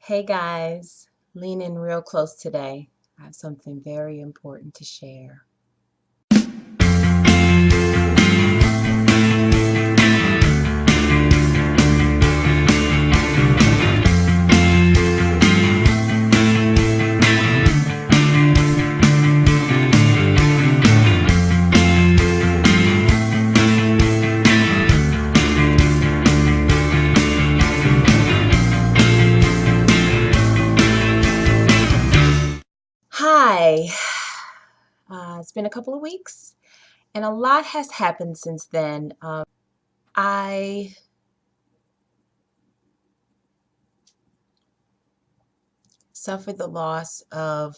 Hey guys, lean in real close today. I have something very important to share. Hi, it's been a couple of weeks and a lot has happened since then. I suffered the loss of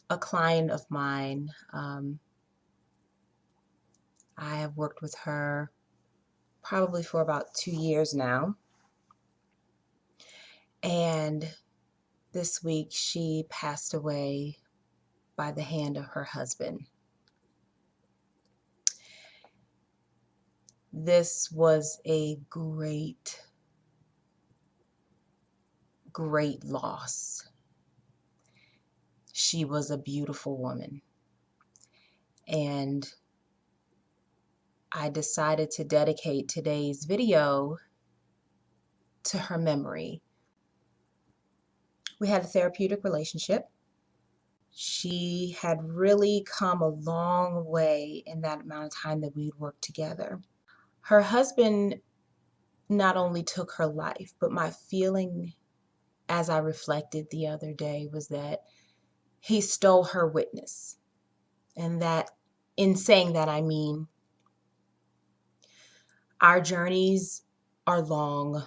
a client of mine. I have worked with her probably for about 2 years now. And this week she passed away by the hand of her husband. This was a great loss. She was a beautiful woman. And I decided to dedicate today's video to her memory. We had a therapeutic relationship. She had really come a long way in that amount of time that we'd worked together. Her husband not only took her life, but my feeling as I reflected the other day was that he stole her witness. And that in saying that, I mean, our journeys are long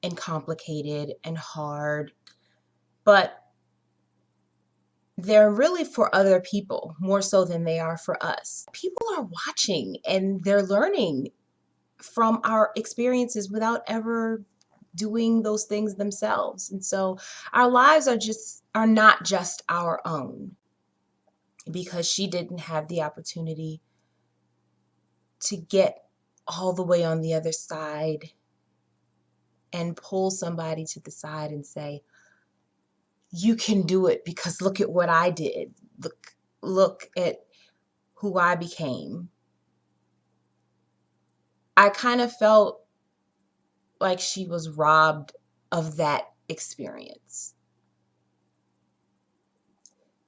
and complicated and hard, but they're really for other people more so than they are for us. People are watching and they're learning from our experiences without ever doing those things themselves. And so our lives are not just our own, because she didn't have the opportunity to get all the way on the other side and pull somebody to the side and say, you can do it because look at what I did. Look at who I became. I kind of felt like she was robbed of that experience.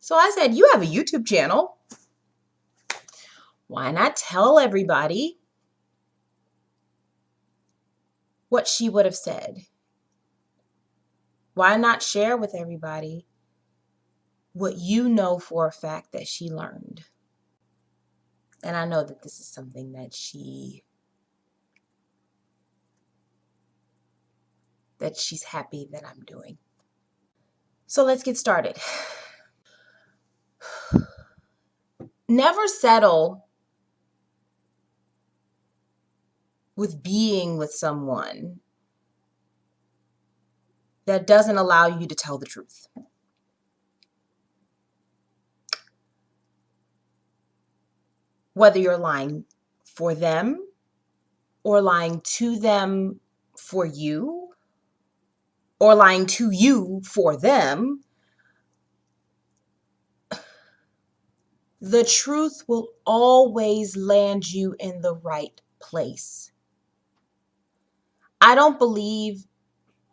So I said, you have a YouTube channel. Why not tell everybody what she would have said? Why not share with everybody what you know for a fact that she learned? And I know that this is something that she's happy that I'm doing. So let's get started. Never settle with being with someone that doesn't allow you to tell the truth. Whether you're lying for them or lying to them for you or lying to you for them, the truth will always land you in the right place. I don't believe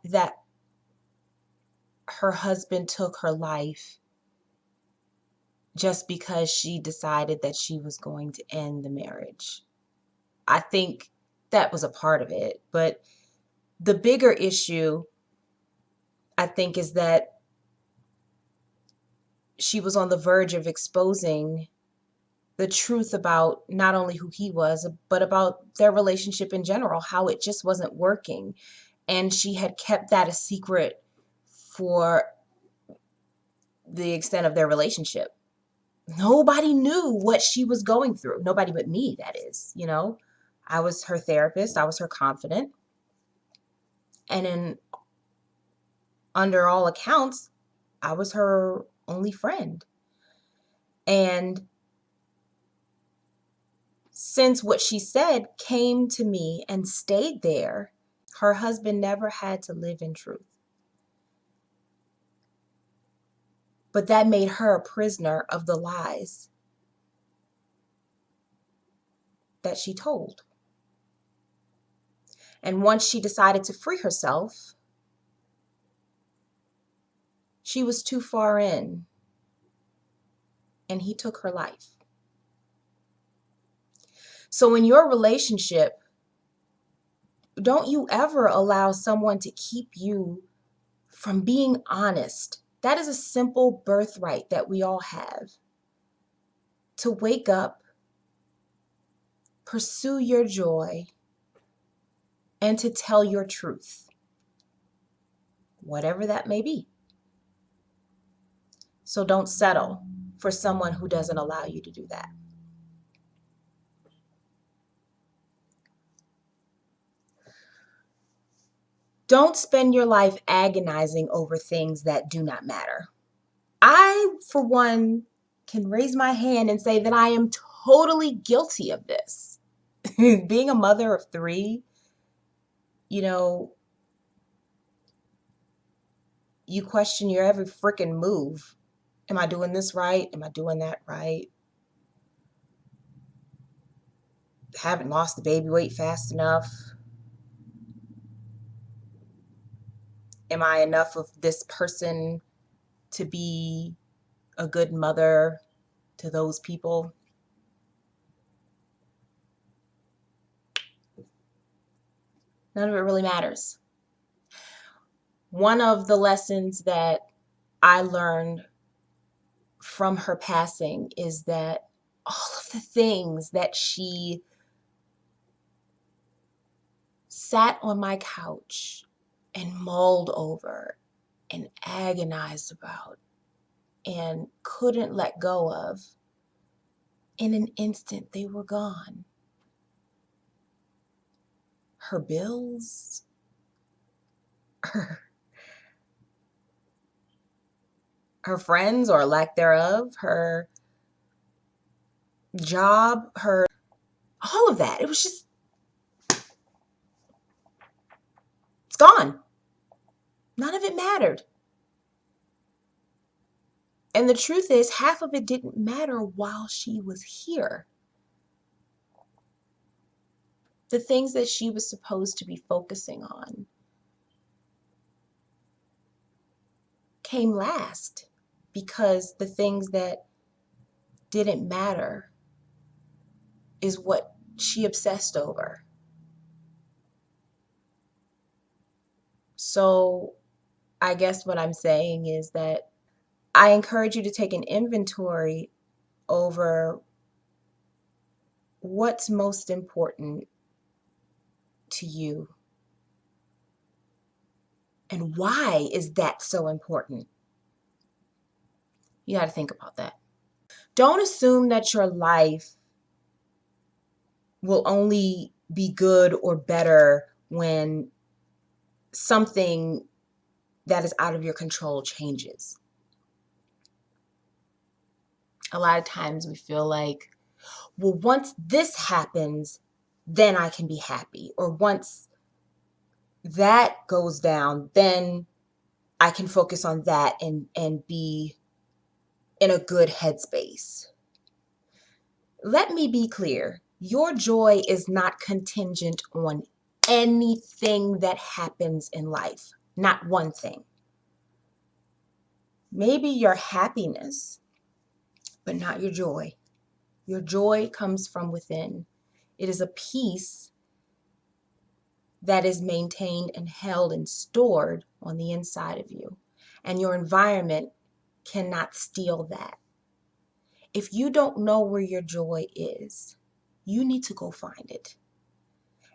that her husband took her life just because she decided that she was going to end the marriage. I think that was a part of it, but the bigger issue, I think, is that she was on the verge of exposing the truth about not only who he was, but about their relationship in general, how it just wasn't working. And she had kept that a secret for the extent of their relationship. Nobody knew what she was going through. Nobody but me, that is. I was her therapist. I was her confidant. And under all accounts, I was her only friend. And since what she said came to me and stayed there, Her husband never had to live in truth. But that made her a prisoner of the lies that she told. And once she decided to free herself, she was too far in, and he took her life. So in your relationship, don't you ever allow someone to keep you from being honest. That is a simple birthright that we all have. To wake up, pursue your joy, and to tell your truth, whatever that may be. So don't settle for someone who doesn't allow you to do that. Don't spend your life agonizing over things that do not matter. I, for one, can raise my hand and say that I am totally guilty of this. Being a mother of 3, you question your every freaking move. Am I doing this right? Am I doing that right? Haven't lost the baby weight fast enough? Am I enough of this person to be a good mother to those people? None of it really matters. One of the lessons that I learned from her passing is that all of the things that she sat on my couch and mulled over and agonized about and couldn't let go of, in an instant they were gone. Her bills, her friends or lack thereof, her job, all of that. It was just, it's gone. None of it mattered. And the truth is, half of it didn't matter while she was here. The things that she was supposed to be focusing on came last, because the things that didn't matter is what she obsessed over. So I guess what I'm saying is that I encourage you to take an inventory over what's most important to you. And why is that so important? You got to think about that. Don't assume that your life will only be good or better when something that is out of your control changes. A lot of times we feel like, well, once this happens, then I can be happy. Or once that goes down, then I can focus on that and be in a good headspace. Let me be clear. Your joy is not contingent on anything that happens in life. Not one thing. Maybe your happiness, but not your joy. Your joy comes from within. It is a peace that is maintained and held and stored on the inside of you. And your environment cannot steal that. If you don't know where your joy is, you need to go find it.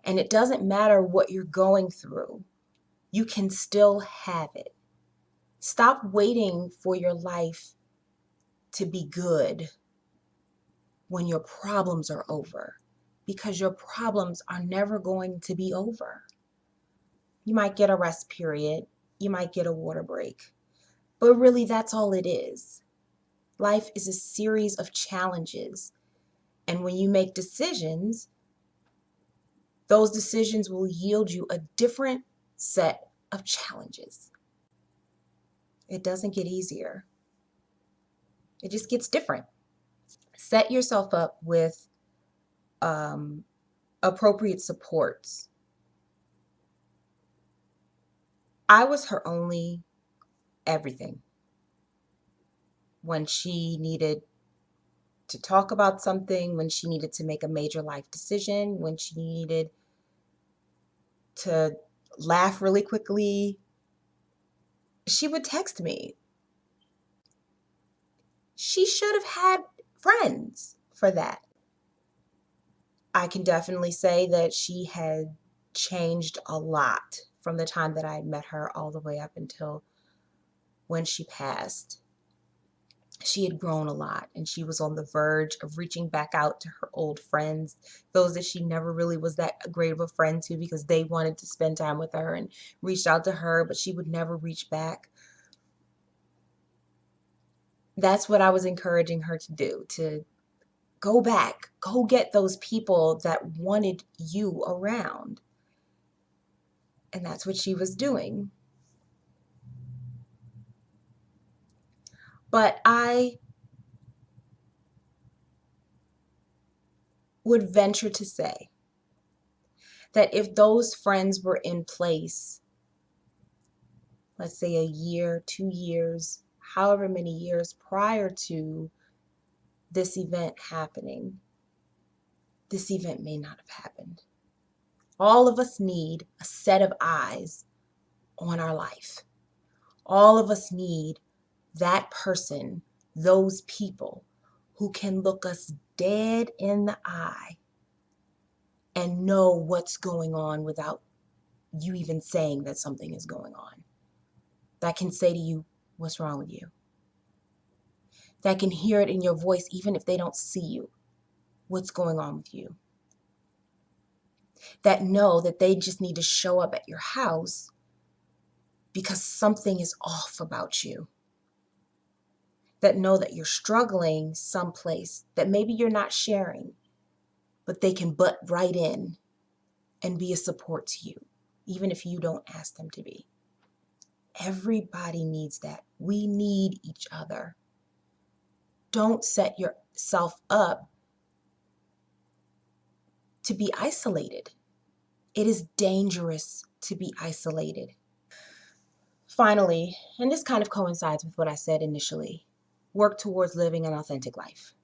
And it doesn't matter what you're going through, you can still have it. Stop waiting for your life to be good when your problems are over, because your problems are never going to be over. You might get a rest period, you might get a water break, but really that's all it is. Life is a series of challenges, and when you make decisions, Those decisions will yield you a different set of challenges. It doesn't get easier. It just gets different. Set yourself up with appropriate supports. I was her only everything. When she needed to talk about something, when she needed to make a major life decision, when she needed to laugh really quickly, she would text me. She should have had friends for that. I can definitely say that she had changed a lot from the time that I met her all the way up until when she passed. She had grown a lot, and she was on the verge of reaching back out to her old friends, those that she never really was that great of a friend to because they wanted to spend time with her and reached out to her, but she would never reach back. That's what I was encouraging her to do, to go back, go get those people that wanted you around. And that's what she was doing. But I would venture to say that if those friends were in place, let's say a year, 2 years, however many years prior to this event happening, this event may not have happened. All of us need a set of eyes on our life. All of us need that person, those people who can look us dead in the eye and know what's going on without you even saying that something is going on. That can say to you, what's wrong with you? That can hear it in your voice even if they don't see you. What's going on with you? That know that they just need to show up at your house because something is off about you. That know that you're struggling someplace that maybe you're not sharing, but they can butt right in and be a support to you, even if you don't ask them to be. Everybody needs that. We need each other. Don't set yourself up to be isolated. It is dangerous to be isolated. Finally, and this kind of coincides with what I said initially, work towards living an authentic life.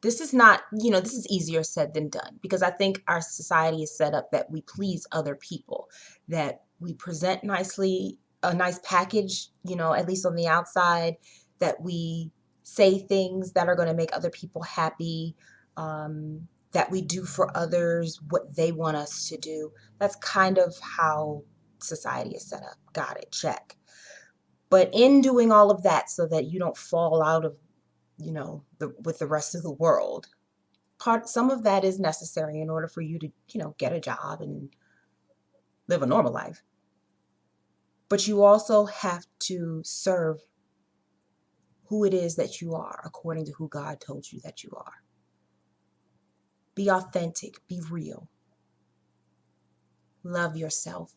This is not, this is easier said than done because I think our society is set up that we please other people, that we present nicely, a nice package, at least on the outside, that we say things that are going to make other people happy, that we do for others what they want us to do. That's kind of how society is set up. Got it, check. But in doing all of that so that you don't fall out of with the rest of the world. Some of that is necessary in order for you to, get a job and live a normal life. But you also have to serve who it is that you are according to who God told you that you are. Be authentic, be real. Love yourself.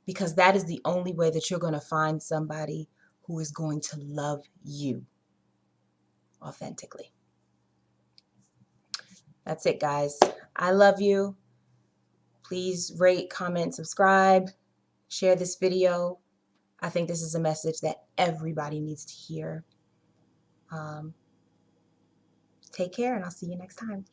Because that is the only way that you're going to find somebody who is going to love you authentically. That's it, guys. I love you. Please rate, comment, subscribe, share this video. I think this is a message that everybody needs to hear. Take care, and I'll see you next time.